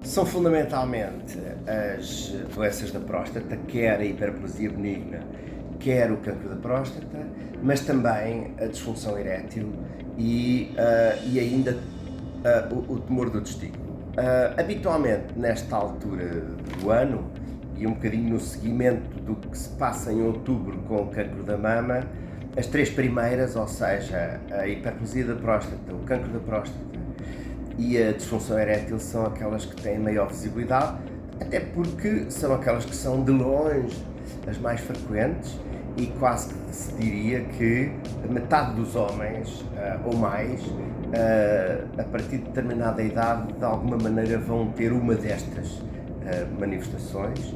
São fundamentalmente as doenças da próstata, quer a hiperplasia benigna, quer o cancro da próstata, mas também a disfunção erétil e ainda o tumor do testículo. Habitualmente, nesta altura do ano, e um bocadinho no seguimento do que se passa em outubro com o cancro da mama, as três primeiras, ou seja, a hiperplasia da próstata, o cancro da próstata e a disfunção erétil, são aquelas que têm maior visibilidade, até porque são aquelas que são de longe as mais frequentes e quase que se diria que metade dos homens ou mais, a partir de determinada idade, de alguma maneira vão ter uma destas manifestações,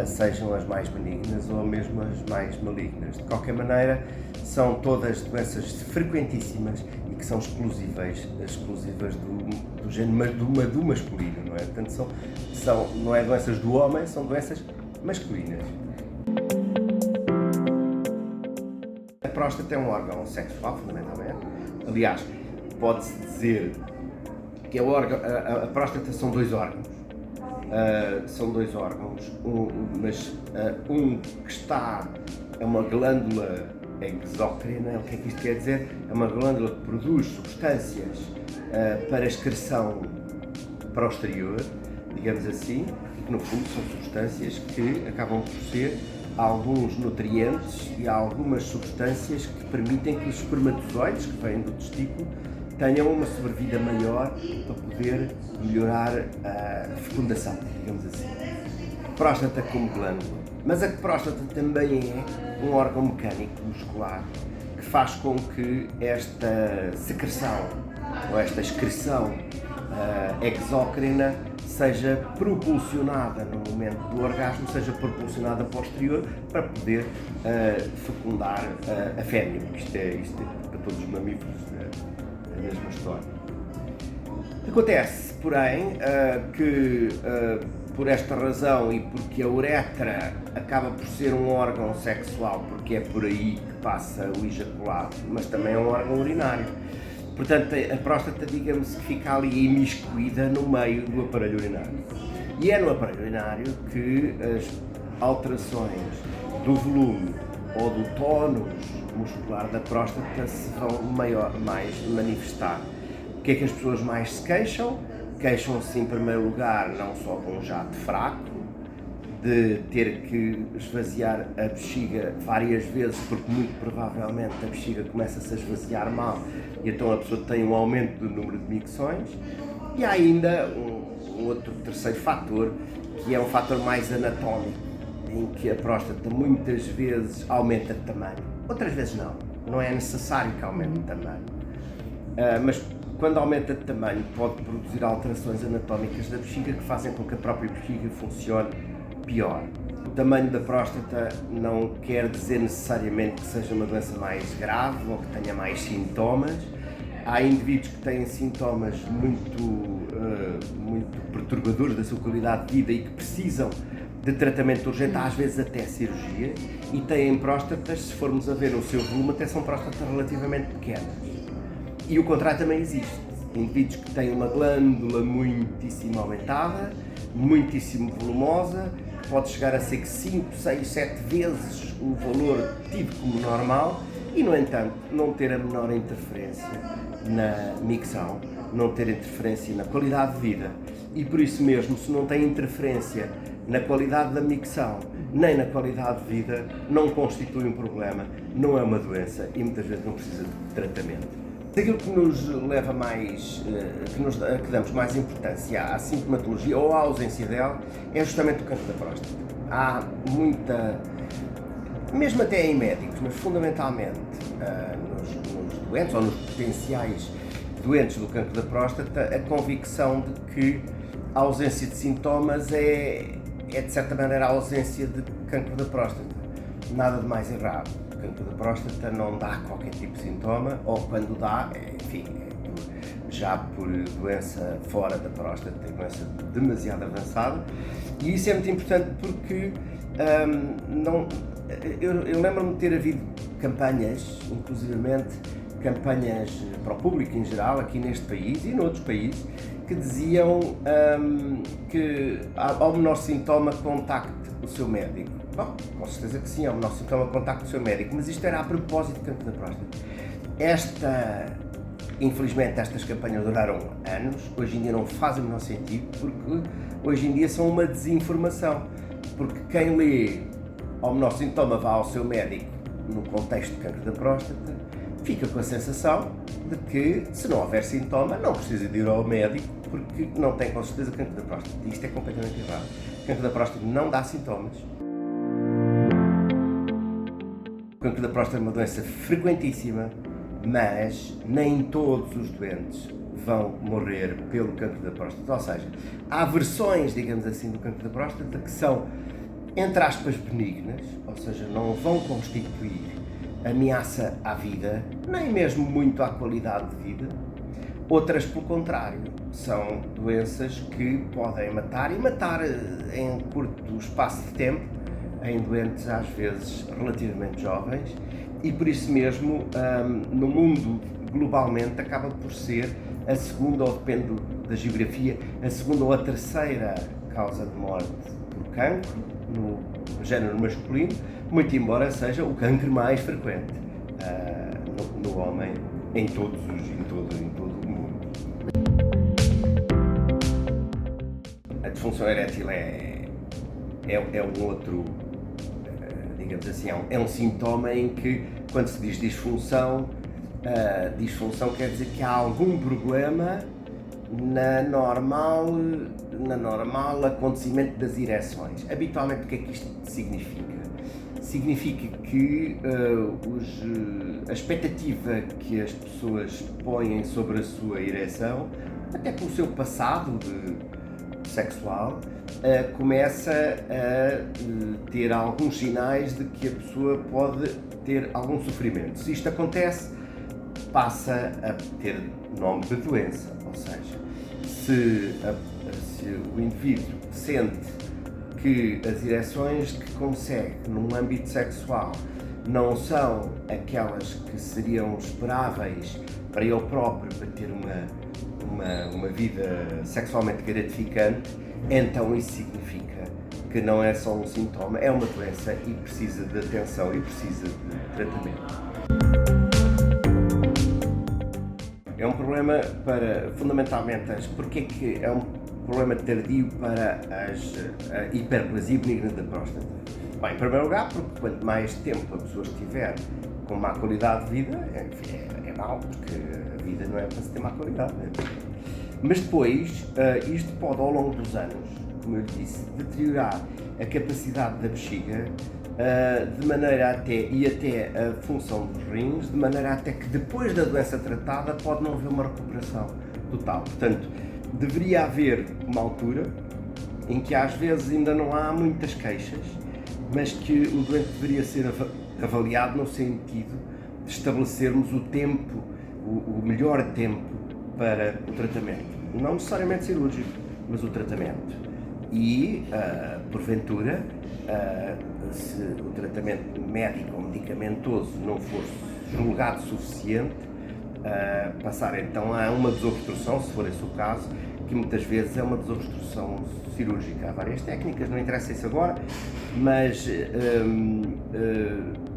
sejam as mais benignas ou mesmo as mais malignas. De qualquer maneira, são todas doenças frequentíssimas e que são exclusivas do género do masculino, não é? Portanto, não é doenças do homem, são doenças masculinas. A próstata é um órgão sexual, fundamentalmente. Aliás, pode-se dizer que a próstata são dois órgãos. Um que está, é uma glândula exócrina. O que é que isto quer dizer? É uma glândula que produz substâncias para excreção para o exterior, digamos assim, e que no fundo são substâncias que acabam por ser alguns nutrientes e algumas substâncias que permitem que os espermatozoides, que vêm do testículo, tenham uma sobrevida maior para poder melhorar a fecundação, digamos assim. Próstata como glândula. Mas a próstata também é um órgão mecânico muscular que faz com que esta secreção ou esta excreção exócrina seja propulsionada no momento do orgasmo, seja propulsionada para o exterior para poder fecundar a fêmea. Isto é para todos os mamíferos a mesma história. Acontece, porém, que por esta razão e porque a uretra acaba por ser um órgão sexual, porque é por aí que passa o ejaculado, mas também é um órgão urinário. Portanto, a próstata, digamos que fica ali imiscuída no meio do aparelho urinário. E é no aparelho urinário que as alterações do volume ou do tónus muscular da próstata se vão mais manifestar. O que é que as pessoas mais se queixam? Queixam-se, em primeiro lugar, não só de um jato fraco, de ter que esvaziar a bexiga várias vezes, porque muito provavelmente a bexiga começa-se a esvaziar mal e então a pessoa tem um aumento do número de micções. E há ainda um outro terceiro fator, que é um fator mais anatómico, em que a próstata muitas vezes aumenta de tamanho, outras vezes não é necessário que aumente de tamanho, mas quando aumenta de tamanho pode produzir alterações anatómicas da bexiga que fazem com que a própria bexiga funcione pior. O tamanho da próstata não quer dizer necessariamente que seja uma doença mais grave ou que tenha mais sintomas. Há indivíduos que têm sintomas muito perturbadores da sua qualidade de vida e que precisam de tratamento urgente, às vezes até cirurgia, e têm próstatas, se formos a ver o seu volume, até são próstatas relativamente pequenas. E o contrário também existe. Indivíduos que têm uma glândula muitíssimo aumentada, muitíssimo volumosa, que pode chegar a ser que 5, 6, 7 vezes o valor tido como normal e, no entanto, não ter a menor interferência na micção, não ter interferência na qualidade de vida. E por isso mesmo, se não tem interferência na qualidade da micção, nem na qualidade de vida, não constitui um problema, não é uma doença e muitas vezes não precisa de tratamento. Aquilo que nos leva mais, que damos mais importância à sintomatologia ou à ausência dela é justamente o cancro da próstata. Há muita, mesmo até em médicos, mas fundamentalmente nos doentes ou nos potenciais doentes do cancro da próstata, a convicção de que a ausência de sintomas é de certa maneira a ausência de cancro da próstata. Nada de mais errado. O cancro da próstata não dá qualquer tipo de sintoma, ou quando dá, enfim, já por doença fora da próstata, doença demasiado avançada. E isso é muito importante porque eu lembro-me de ter havido campanhas, inclusivamente, campanhas para o público em geral, aqui neste país e noutros países, que diziam que ao menor sintoma contacte o seu médico. Bom, com certeza que sim, ao menor sintoma contacte o seu médico, mas isto era a propósito de cancro da próstata. Infelizmente estas campanhas duraram anos, hoje em dia não fazem o menor sentido, porque hoje em dia são uma desinformação, porque quem lê ao menor sintoma vá ao seu médico no contexto de cancro da próstata, fica com a sensação de que se não houver sintoma não precisa de ir ao médico porque não tem com certeza cancro da próstata. E isto é completamente errado. O cancro da próstata não dá sintomas. O cancro da próstata é uma doença frequentíssima, mas nem todos os doentes vão morrer pelo cancro da próstata. Ou seja, há versões, digamos assim, do cancro da próstata que são, entre aspas, benignas, ou seja, não vão constituir ameaça à vida, nem mesmo muito à qualidade de vida. Outras, pelo contrário, são doenças que podem matar, e matar em curto espaço de tempo, em doentes às vezes relativamente jovens, e por isso mesmo, no mundo, globalmente, acaba por ser a segunda, ou depende da geografia, a segunda ou a terceira causa de morte por cancro, no género masculino, muito embora seja o cancro mais frequente no homem, em todo o mundo. A disfunção erétil é um outro, digamos assim, é um sintoma em que, quando se diz disfunção, disfunção quer dizer que há algum problema na normal acontecimento das ereções. Habitualmente, o que é que isto significa? Significa que a expectativa que as pessoas põem sobre a sua ereção, até pelo seu passado sexual, começa a ter alguns sinais de que a pessoa pode ter algum sofrimento. Se isto acontece, passa a ter nome de doença, ou seja, se o indivíduo sente que as ereções que consegue num âmbito sexual não são aquelas que seriam esperáveis para ele próprio, para ter uma vida sexualmente gratificante, então isso significa que não é só um sintoma, é uma doença e precisa de atenção e precisa de tratamento. É um problema fundamentalmente, porque é que é um problema tardio para a hiperplasia benigna da próstata? Bem, em primeiro lugar, porque quanto mais tempo a pessoa estiver com má qualidade de vida, é mau, porque a vida não é para se ter má qualidade. Mas depois, isto pode, ao longo dos anos, como eu disse, deteriorar a capacidade da bexiga, de maneira até a função dos rins, de maneira até que depois da doença tratada pode não haver uma recuperação total. Portanto, deveria haver uma altura em que às vezes ainda não há muitas queixas, mas que o doente deveria ser avaliado no sentido de estabelecermos o tempo, o melhor tempo para o tratamento. Não necessariamente cirúrgico, mas o tratamento. E, porventura, se o tratamento médico ou medicamentoso não for julgado suficiente, passar então a uma desobstrução, se for esse o caso, que muitas vezes é uma desobstrução cirúrgica. Há várias técnicas, não interessa isso agora, mas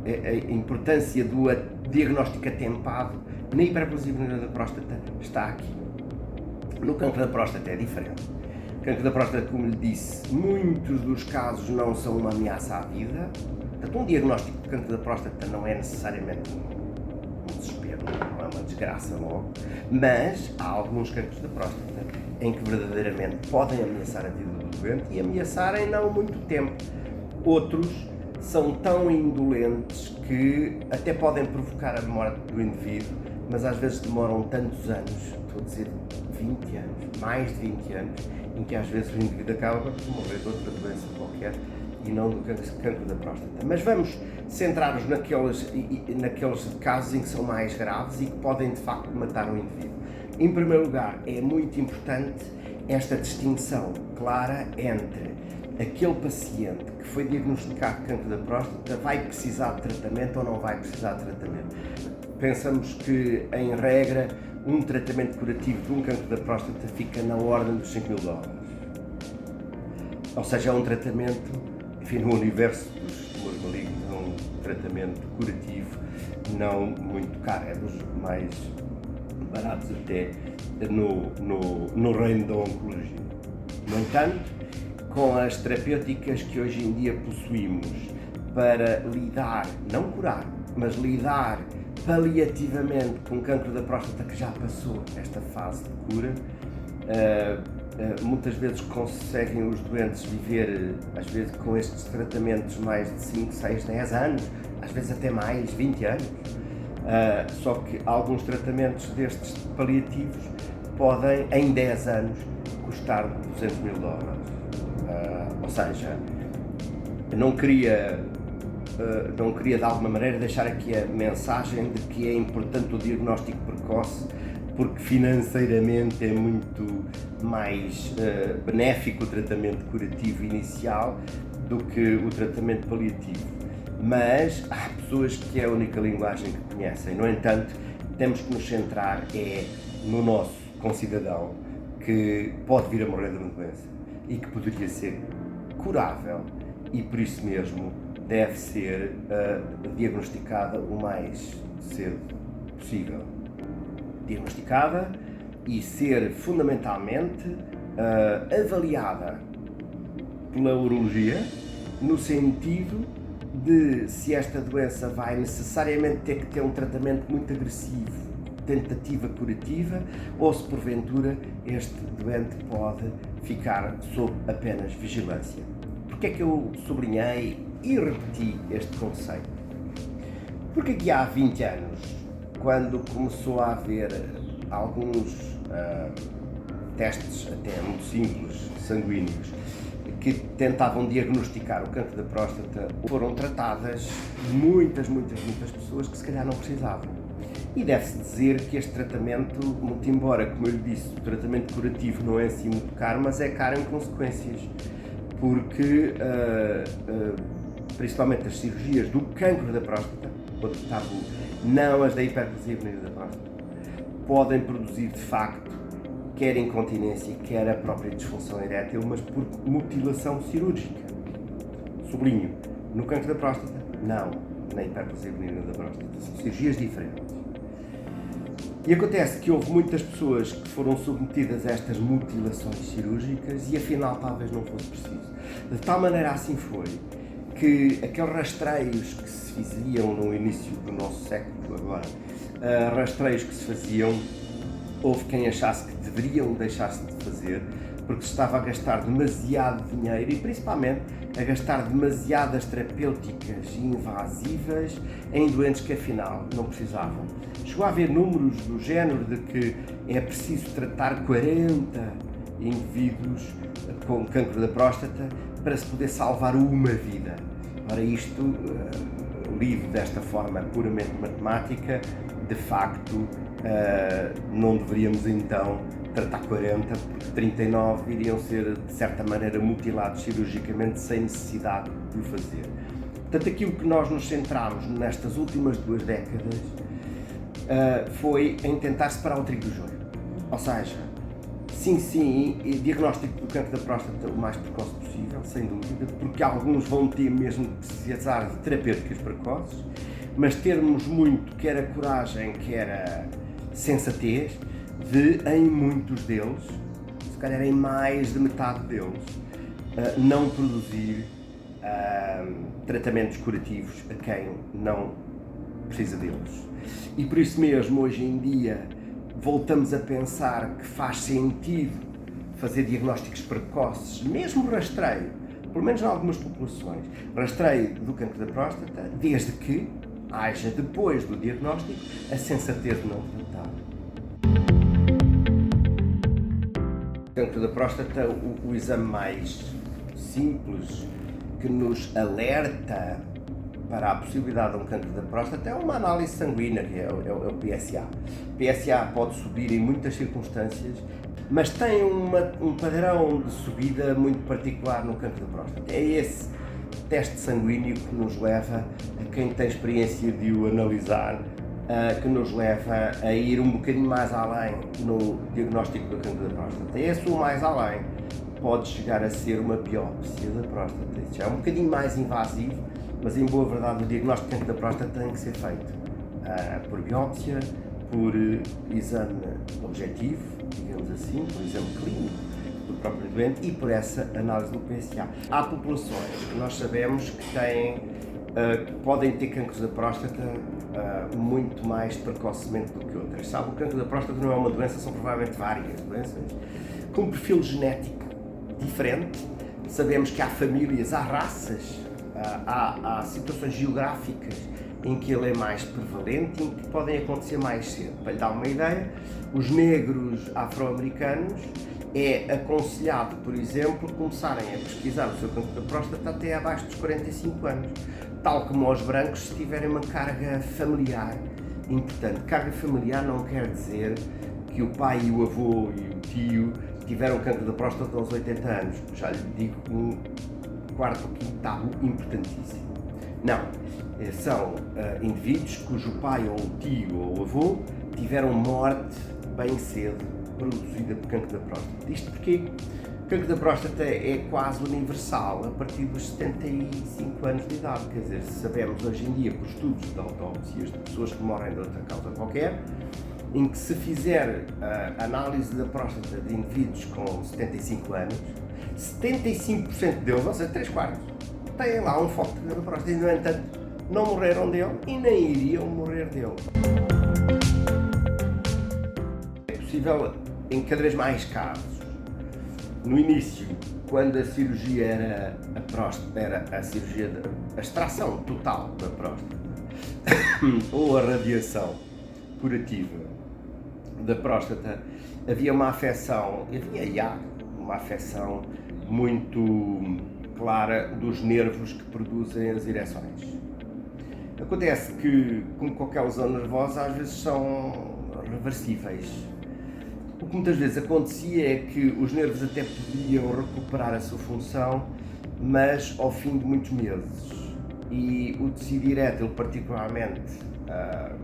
a importância do diagnóstico atempado na hiperplasia benigna da próstata está aqui. No cancro da próstata é diferente. O cancro da próstata, como lhe disse, muitos dos casos não são uma ameaça à vida. Portanto, um diagnóstico de cancro da próstata não é necessariamente um desespero, não é uma desgraça logo, mas há alguns cancros da próstata em que verdadeiramente podem ameaçar a vida do doente e ameaçarem não muito tempo. Outros são tão indolentes que até podem provocar a morte do indivíduo, mas às vezes demoram tantos anos, estou a dizer 20 anos, mais de 20 anos, em que às vezes o indivíduo acaba por morrer de outra doença qualquer e não do cancro da próstata. Mas vamos centrar-nos naqueles casos em que são mais graves e que podem de facto matar o indivíduo. Em primeiro lugar, é muito importante esta distinção clara entre aquele paciente que foi diagnosticado de cancro da próstata vai precisar de tratamento ou não vai precisar de tratamento. pensamos que, em regra, um tratamento curativo de um cancro da próstata fica na ordem dos $5.000. Ou seja, é um tratamento, enfim, no universo dos tumores malignos, é um tratamento curativo não muito caro, é dos mais baratos até no reino da oncologia. No entanto, com as terapêuticas que hoje em dia possuímos para lidar, não curar, mas lidar paliativamente com o cancro da próstata que já passou esta fase de cura, muitas vezes conseguem os doentes viver, às vezes com estes tratamentos, mais de 5, 6, 10 anos, às vezes até mais, 20 anos. Só que alguns tratamentos destes paliativos podem, em 10 anos, custar $200.000. Ou seja, não queria de alguma maneira deixar aqui a mensagem de que é importante o diagnóstico precoce, porque financeiramente é muito mais benéfico o tratamento curativo inicial do que o tratamento paliativo. Mas há pessoas que é a única linguagem que conhecem. No entanto, temos que nos centrar no nosso concidadão que pode vir a morrer de uma doença e que poderia ser curável e por isso mesmo deve ser diagnosticada o mais cedo possível. Diagnosticada e ser fundamentalmente avaliada pela urologia, no sentido de se esta doença vai necessariamente ter que ter um tratamento muito agressivo, tentativa curativa, ou se porventura este doente pode ficar sob apenas vigilância. Porque é que eu sublinhei e repeti este conceito? Porque aqui há 20 anos, quando começou a haver alguns testes até muito simples, sanguíneos, que tentavam diagnosticar o cancro da próstata, foram tratadas muitas pessoas que se calhar não precisavam. E deve-se dizer que este tratamento, muito embora, como eu lhe disse, o tratamento curativo não é assim muito caro, mas é caro em consequências, porque principalmente as cirurgias do cancro da próstata, outro tabu, não as da hiperplasia benigna da próstata, podem produzir de facto quer incontinência, quer a própria disfunção erétil, mas por mutilação cirúrgica. Sublinho, no cancro da próstata, não, na hiperplasia benigna da próstata, são cirurgias diferentes. E acontece que houve muitas pessoas que foram submetidas a estas mutilações cirúrgicas e afinal talvez não fosse preciso. De tal maneira assim foi que aqueles rastreios que se faziam no início do nosso século agora, rastreios que se faziam, houve quem achasse que deveriam deixar-se de fazer porque se estava a gastar demasiado dinheiro e principalmente a gastar demasiadas terapêuticas invasivas em doentes que afinal não precisavam. Chegou a haver números do género de que é preciso tratar 40 indivíduos com cancro da próstata para se poder salvar uma vida. Ora, isto, lido desta forma puramente matemática, de facto, não deveríamos então tratar 40, porque 39 iriam ser, de certa maneira, mutilados cirurgicamente sem necessidade de o fazer. Portanto, aquilo que nós nos centrámos nestas últimas 2 décadas foi em tentar separar o trigo do joio. Ou seja, sim, diagnóstico do cancro da próstata o mais precoce possível, sem dúvida, porque alguns vão ter mesmo de precisar de terapêuticas precoces, mas termos muito, quer a coragem, quer a sensatez, de, em muitos deles, se calhar em mais de metade deles, não produzir tratamentos curativos a quem não precisa deles. E por isso mesmo, hoje em dia, voltamos a pensar que faz sentido fazer diagnósticos precoces, mesmo rastreio, pelo menos em algumas populações, rastreio do cancro da próstata, desde que haja, depois do diagnóstico, a sensatez de não tratar. O cancro da próstata, o exame mais simples que nos alerta para a possibilidade de um cancro da próstata é uma análise sanguínea, que é o PSA. O PSA pode subir em muitas circunstâncias, mas tem um padrão de subida muito particular no cancro da próstata. É esse teste sanguíneo que nos leva a quem tem experiência de o analisar que nos leva a ir um bocadinho mais além no diagnóstico do cancro da próstata. Esse o mais além pode chegar a ser uma biópsia da próstata. Isso já é um bocadinho mais invasivo, mas em boa verdade o diagnóstico de cancro da próstata tem que ser feito por biópsia, por exame objetivo, digamos assim, por exame clínico do próprio doente e por essa análise do PSA. Há populações que nós sabemos que podem ter cancros da próstata muito mais precocemente do que outras. Sabe, o cancro da próstata não é uma doença, são provavelmente várias doenças com um perfil genético diferente. Sabemos que há famílias, há raças, há situações geográficas em que ele é mais prevalente e em que podem acontecer mais cedo. Para lhe dar uma ideia, os negros afro-americanos é aconselhado, por exemplo, começarem a pesquisar o seu cancro da próstata até abaixo dos 45 anos, tal como os brancos se tiverem uma carga familiar importante. Carga familiar não quer dizer que o pai e o avô e o tio tiveram cancro da próstata aos 80 anos. Já lhe digo um quarto ou quinto tabu importantíssimo. Não, são indivíduos cujo pai ou tio ou avô tiveram morte bem cedo produzida por cancro da próstata. Isto porque o cancro da próstata é quase universal a partir dos 75 anos de idade. Quer dizer, sabemos hoje em dia por estudos de autópsias de pessoas que morrem de outra causa qualquer, em que se fizer a análise da próstata de indivíduos com 75 anos, 75% deles, ou seja, 3/4, têm lá um foco de cancro da próstata e, no entanto, não morreram dele e nem iriam morrer dele. É possível, em cada vez mais casos, no início, quando a cirurgia era a próstata, era a cirurgia a extração total da próstata ou a radiação curativa da próstata, havia uma afecção, uma afecção muito clara dos nervos que produzem as ereções. Acontece que, como qualquer lesão nervosa, às vezes são reversíveis. O que muitas vezes acontecia é que os nervos até podiam recuperar a sua função, mas ao fim de muitos meses. E o tecido erétil, particularmente,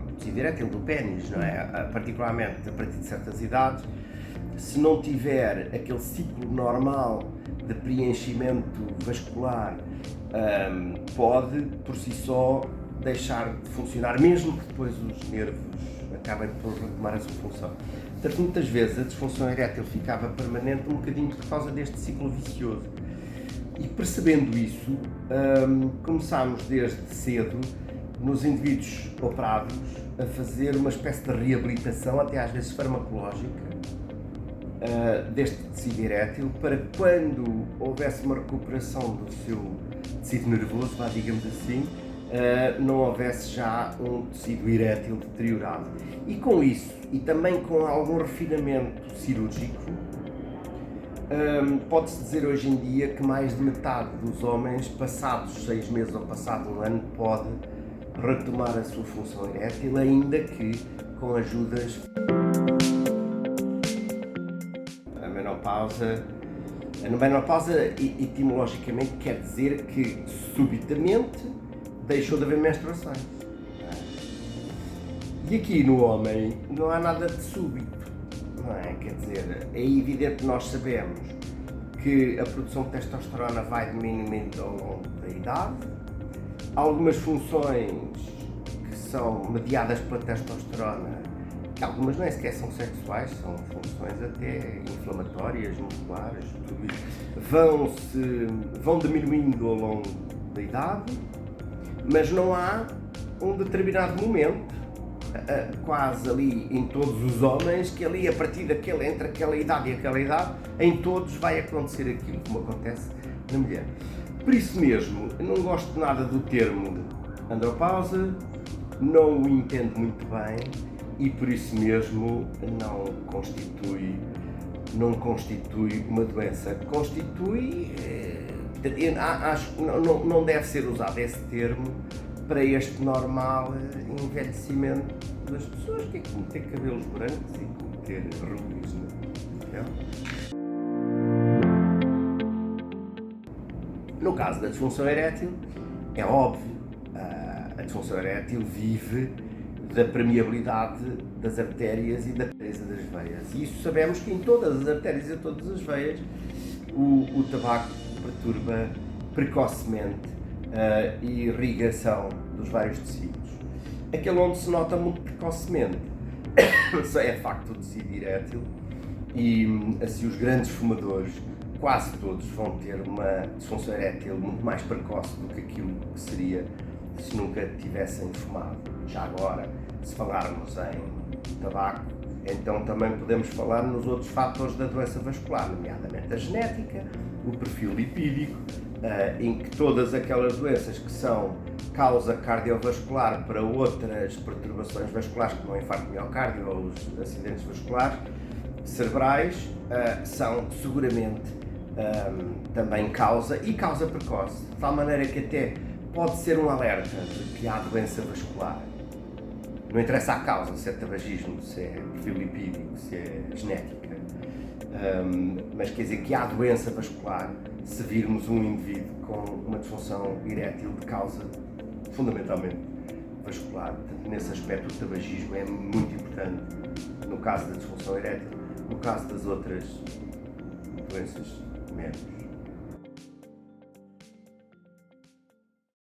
o tecido erétil do pénis, não é? Particularmente a partir de certas idades, se não tiver aquele ciclo normal de preenchimento vascular, pode, por si só, deixar de funcionar, mesmo que depois os nervos acabem por retomar a sua função. Portanto, muitas vezes a disfunção erétil ficava permanente um bocadinho por causa deste ciclo vicioso. E percebendo isso, começámos desde cedo, nos indivíduos operados, a fazer uma espécie de reabilitação, até às vezes farmacológica, deste tecido erétil, para quando houvesse uma recuperação do seu tecido nervoso, digamos assim, não houvesse já um tecido erétil deteriorado. E com isso, e também com algum refinamento cirúrgico, pode-se dizer hoje em dia que mais de metade dos homens, passados 6 meses ou passado um ano, pode retomar a sua função erétil, ainda que com ajudas. A menopausa etimologicamente quer dizer que subitamente deixou de haver menstruações. E aqui no homem não há nada de súbito, não é? Quer dizer, é evidente que nós sabemos que a produção de testosterona vai diminuindo ao longo da idade. Há algumas funções que são mediadas pela testosterona, que algumas nem sequer são sexuais, são funções até inflamatórias, musculares, tudo isso. Vão diminuindo ao longo da idade, mas não há um determinado momento, quase ali em todos os homens, que ali a partir entre aquela idade e aquela idade, em todos vai acontecer aquilo como acontece na mulher. Por isso mesmo, eu não gosto nada do termo andropausa, não o entendo muito bem e por isso mesmo não constitui uma doença. Acho que não deve ser usado esse termo para este normal envelhecimento das pessoas, que é como ter cabelos brancos e como ter rugas, não é? No caso da disfunção erétil, é óbvio, a disfunção erétil vive da permeabilidade das artérias e da presa das veias. E isso sabemos que em todas as artérias e todas as veias o tabaco perturba precocemente a irrigação dos vários tecidos. Aquele onde se nota muito precocemente é de facto o tecido erétil e assim os grandes fumadores quase todos vão ter uma disfunção erétil muito mais precoce do que aquilo que seria se nunca tivessem fumado. Já agora, se falarmos em tabaco, então também podemos falar nos outros fatores da doença vascular, nomeadamente a genética, o perfil lipídico, em que todas aquelas doenças que são causa cardiovascular para outras perturbações vasculares, como o infarto de miocárdio ou os acidentes vasculares cerebrais, são seguramente também causa precoce, de tal maneira que até pode ser um alerta de que há doença vascular. Não interessa a causa, se é tabagismo, se é perfil lipídico, se é genética, mas quer dizer que há doença vascular se virmos um indivíduo com uma disfunção erétil de causa fundamentalmente vascular. Portanto, nesse aspecto o tabagismo é muito importante no caso da disfunção erétil, no caso das outras doenças menos.